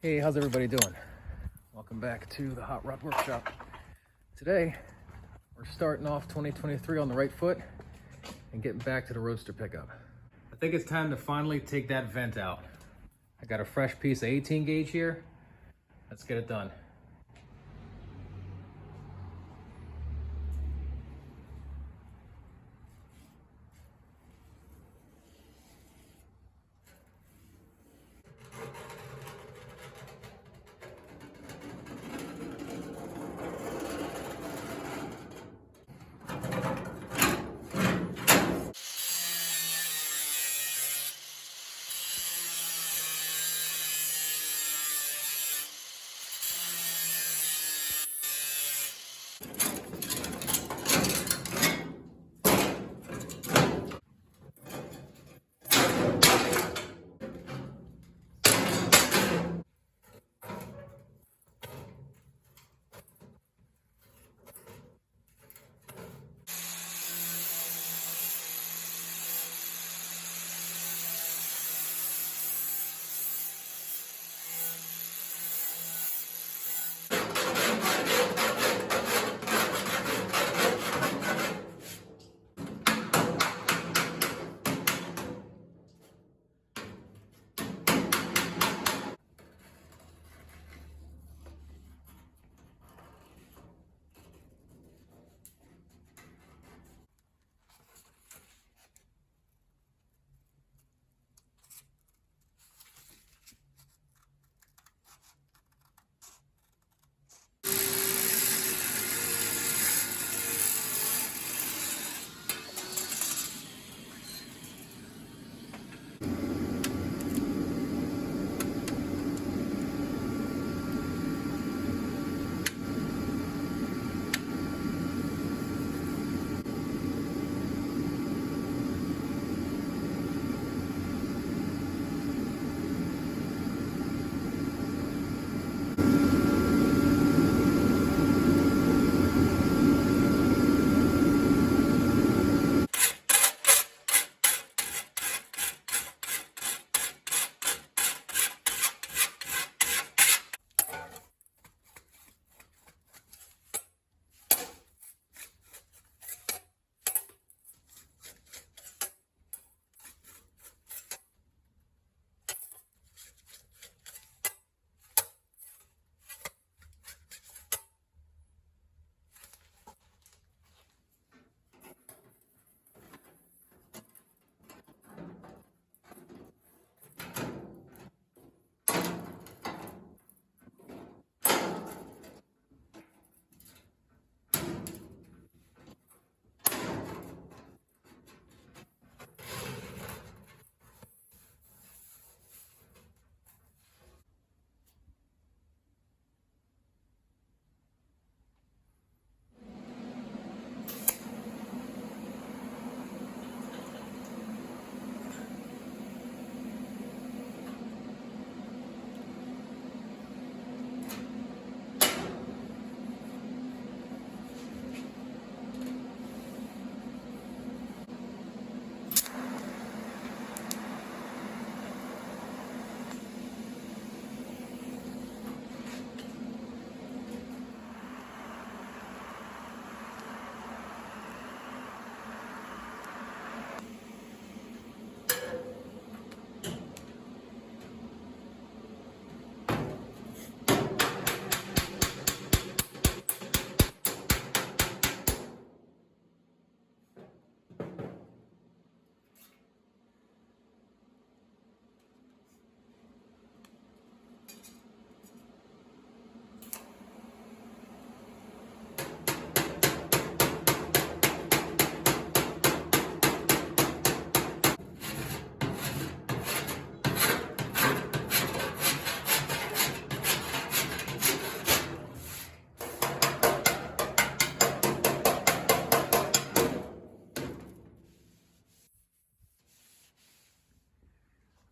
Hey, how's everybody doing? Welcome back to the Hot Rod Workshop. Today, we're starting off 2023 on the right foot and getting back to the Roadster pickup. I think it's time to finally take that vent out. I got a fresh piece of 18 gauge here. Let's get it done.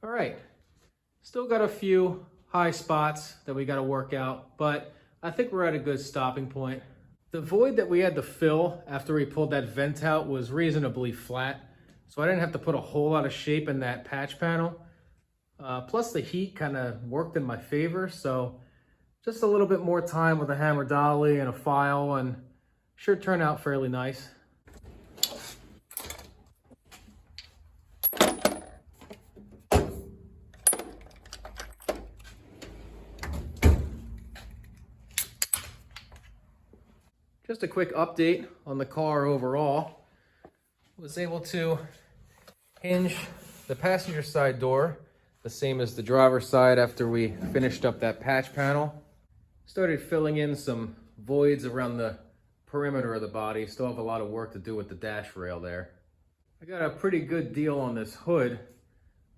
All right, still got a few high spots that we got to work out, but I think we're at a good stopping point. The void that we had to fill after we pulled that vent out was reasonably flat, so I didn't have to put a whole lot of shape in that patch panel. Plus the heat kind of worked in my favor, so just a little bit more time with a hammer dolly and a file, and should turn out fairly nice. Just a quick update on the car overall. Was able to hinge the passenger side door the same as the driver's side after we finished up that patch panel. Started filling in some voids around the perimeter of the body. Still have a lot of work to do with the dash rail there. I got a pretty good deal on this hood,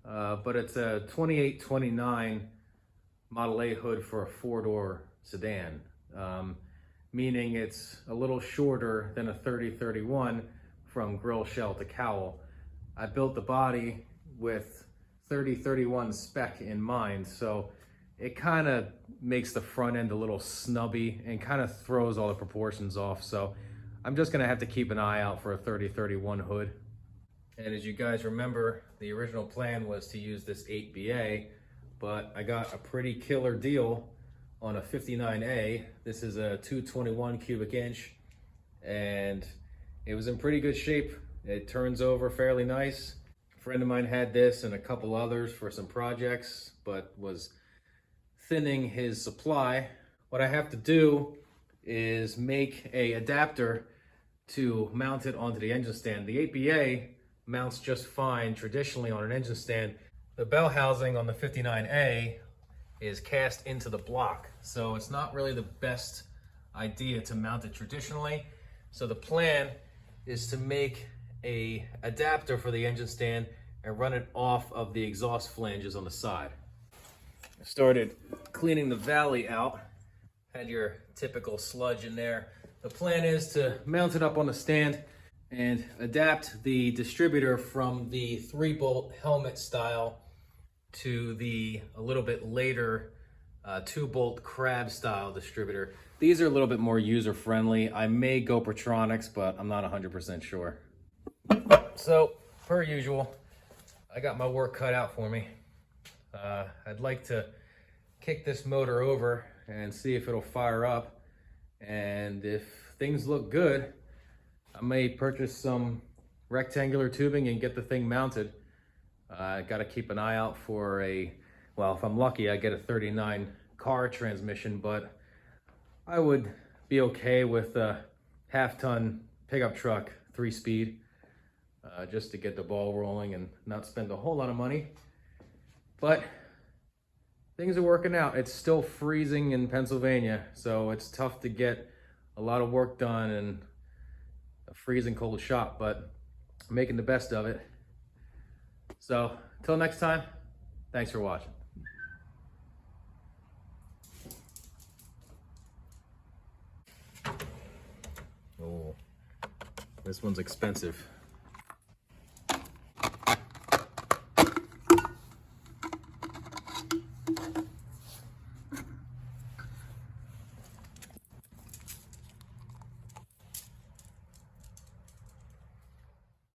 but it's a 2829 Model A hood for a 4-door sedan. Meaning it's a little shorter than a 3031 from grill shell to cowl. I built the body with 3031 spec in mind, so it kind of makes the front end a little snubby and kind of throws all the proportions off. So I'm just gonna have to keep an eye out for a 3031 hood. And as you guys remember, the original plan was to use this 8BA, but I got a pretty killer deal on a 59A. This is a 221 cubic inch, and it was in pretty good shape. It turns over fairly nice. A friend of mine had this and a couple others for some projects, but was thinning his supply. What I have to do is make a adapter to mount it onto the engine stand. The 8BA mounts just fine traditionally on an engine stand. The bell housing on the 59A is cast into the block, so it's not really the best idea to mount it traditionally. So the plan is to make a adapter for the engine stand and run it off of the exhaust flanges on the side. I started cleaning the valley out, had your typical sludge in there. The plan is to mount it up on the stand and adapt the distributor from the 3-bolt helmet style to the a little bit later 2-bolt crab style distributor. These are a little bit more user friendly. I may go Pertronics, but I'm not 100% sure. So per usual, I got my work cut out for me. I'd like to kick this motor over and see if it'll fire up, and if things look good, I may purchase some rectangular tubing and get the thing mounted. I got to keep an eye out for well, if I'm lucky, I get a 39 car transmission, but I would be okay with a half-ton pickup truck, 3-speed, just to get the ball rolling and not spend a whole lot of money. But things are working out. It's still freezing in Pennsylvania, so it's tough to get a lot of work done in a freezing cold shop, but I'm making the best of it. So, until next time, thanks for watching. Oh, this one's expensive.